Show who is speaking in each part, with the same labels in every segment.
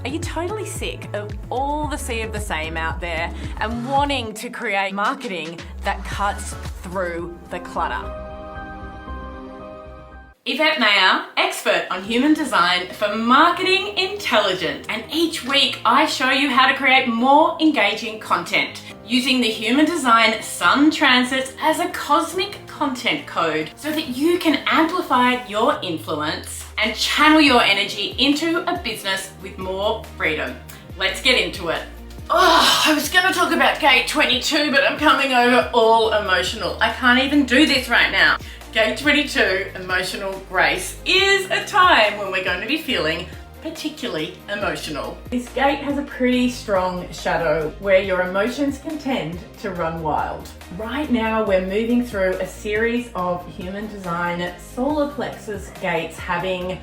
Speaker 1: Are you totally sick of all the sea of the same out there and wanting to create marketing that cuts through the clutter? Yvette Mayer, expert on human design for marketing intelligence, and each week I show you how to create more engaging content using the human design sun transits as a cosmic content code so that you can amplify your influence and channel your energy into a business with more freedom. Let's get into it. Oh, I was going to talk about Gate 22, but I'm coming over all emotional. I can't even do this right now. Gate 22, emotional grace, is a time when we're going to be feeling particularly emotional. This gate has a pretty strong shadow where your emotions can tend to run wild. Right now we're moving through a series of human design solar plexus gates having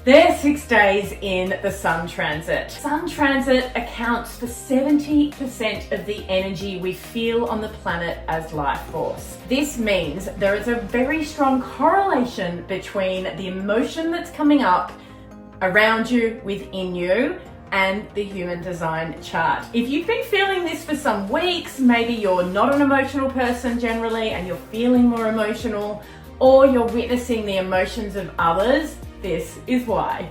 Speaker 1: their 6 days in the sun transit. Sun transit accounts for 70% of the energy we feel on the planet as life force. This means there is a very strong correlation between the emotion that's coming up around you, within you, and the human design chart. If you've been feeling this for some weeks, maybe you're not an emotional person generally and you're feeling more emotional, or you're witnessing the emotions of others, this is why.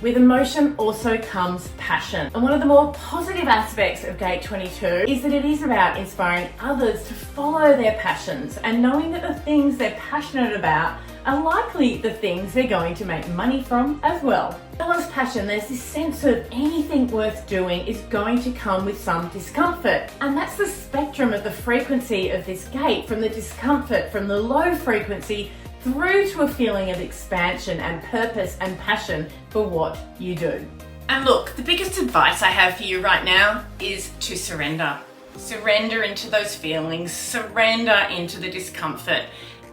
Speaker 1: With emotion also comes passion. And one of the more positive aspects of Gate 22 is that it is about inspiring others to follow their passions and knowing that the things they're passionate about are likely the things they're going to make money from as well. As well as passion, there's this sense of anything worth doing is going to come with some discomfort. And that's the spectrum of the frequency of this gate, from the discomfort, from the low frequency through to a feeling of expansion and purpose and passion for what you do. And look, the biggest advice I have for you right now is to surrender. Surrender into those feelings, surrender into the discomfort.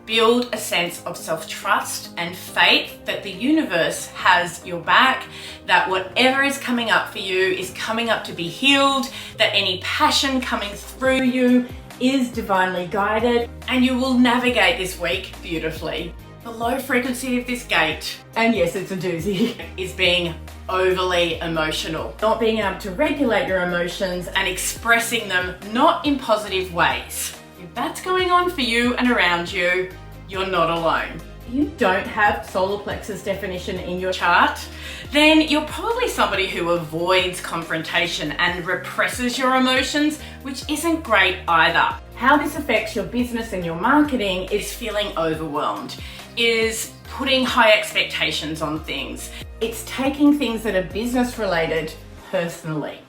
Speaker 1: Build a sense of self-trust and faith that the universe has your back, that whatever is coming up for you is coming up to be healed, that any passion coming through you is divinely guided, and you will navigate this week beautifully. The low frequency of this gate, and yes, it's a doozy, is being overly emotional. Not being able to regulate your emotions and expressing them not in positive ways. If that's going on for you and around you, you're not alone. If you don't have solar plexus definition in your chart, then you're probably somebody who avoids confrontation and represses your emotions, which isn't great either. How this affects your business and your marketing is feeling overwhelmed, is putting high expectations on things. It's taking things that are business related personally.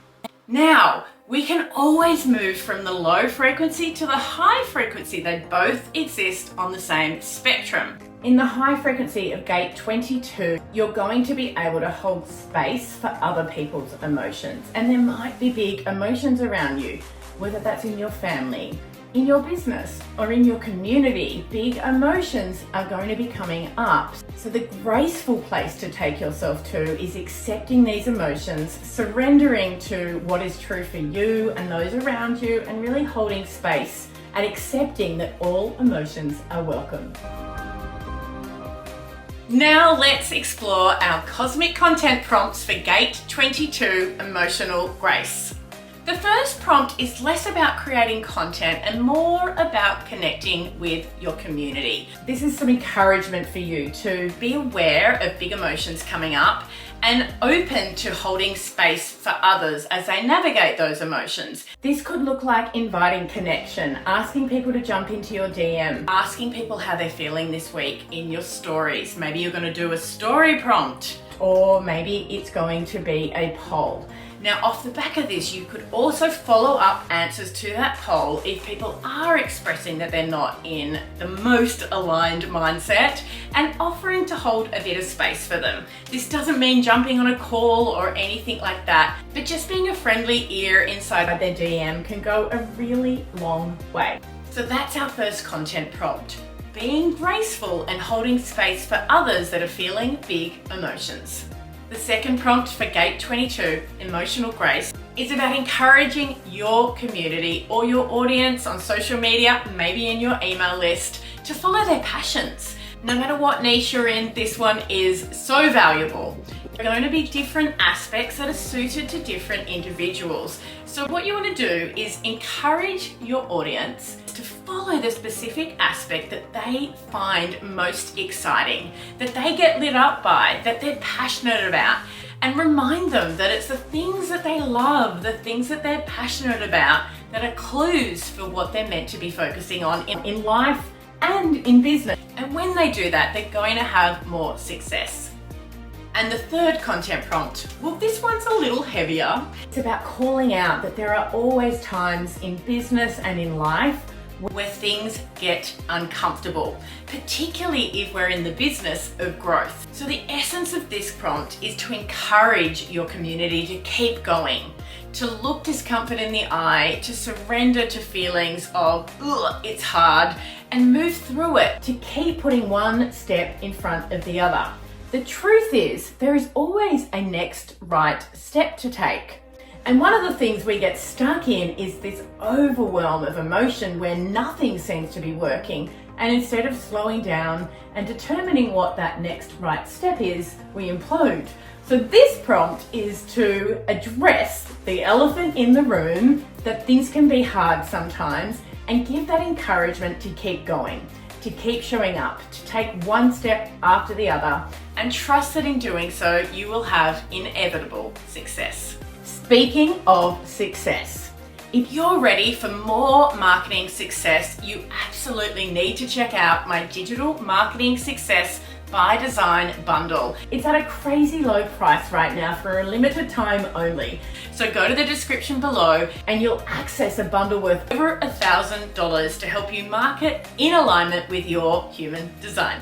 Speaker 1: Now, we can always move from the low frequency to the high frequency. They both exist on the same spectrum. In the high frequency of Gate 22, you're going to be able to hold space for other people's emotions. And there might be big emotions around you, whether that's in your family, in your business, or in your community. Big emotions are going to be coming up. So the graceful place to take yourself to is accepting these emotions, surrendering to what is true for you and those around you, and really holding space and accepting that all emotions are welcome. Now let's explore our cosmic content prompts for Gate 22, Emotional Grace. The first prompt is less about creating content and more about connecting with your community. This is some encouragement for you to be aware of big emotions coming up and open to holding space for others as they navigate those emotions. This could look like inviting connection, asking people to jump into your DM, asking people how they're feeling this week in your stories. Maybe you're going to do a story prompt, or maybe it's going to be a poll. Now, off the back of this, you could also follow up answers to that poll if people are expressing that they're not in the most aligned mindset, and offering to hold a bit of space for them. This doesn't mean jumping on a call or anything like that, but just being a friendly ear inside their DM can go a really long way. So that's our first content prompt. Being graceful and holding space for others that are feeling big emotions. The second prompt for Gate 22, Emotional Grace, is about encouraging your community or your audience on social media, maybe in your email list, to follow their passions. No matter what niche you're in, this one is so valuable. are going to be different aspects that are suited to different individuals. So what you want to do is encourage your audience to follow the specific aspect that they find most exciting, that they get lit up by, that they're passionate about, and remind them that it's the things that they love, the things that they're passionate about, that are clues for what they're meant to be focusing on in life and in business. And when they do that, they're going to have more success. And the third content prompt, well, this one's a little heavier. It's about calling out that there are always times in business and in life where things get uncomfortable, particularly if we're in the business of growth. So the essence of this prompt is to encourage your community to keep going, to look discomfort in the eye, to surrender to feelings of, ugh, it's hard, and move through it, to keep putting one step in front of the other. The truth is, there is always a next right step to take. And one of the things we get stuck in is this overwhelm of emotion where nothing seems to be working. And instead of slowing down and determining what that next right step is, we implode. So this prompt is to address the elephant in the room, that things can be hard sometimes, and give that encouragement to keep going, to keep showing up, to take one step after the other, and trust that in doing so, you will have inevitable success. Speaking of success, if you're ready for more marketing success, you absolutely need to check out my Digital Marketing Success by Design bundle. It's at a crazy low price right now for a limited time only. So go to the description below and you'll access a bundle worth over $1,000 to help you market in alignment with your human design.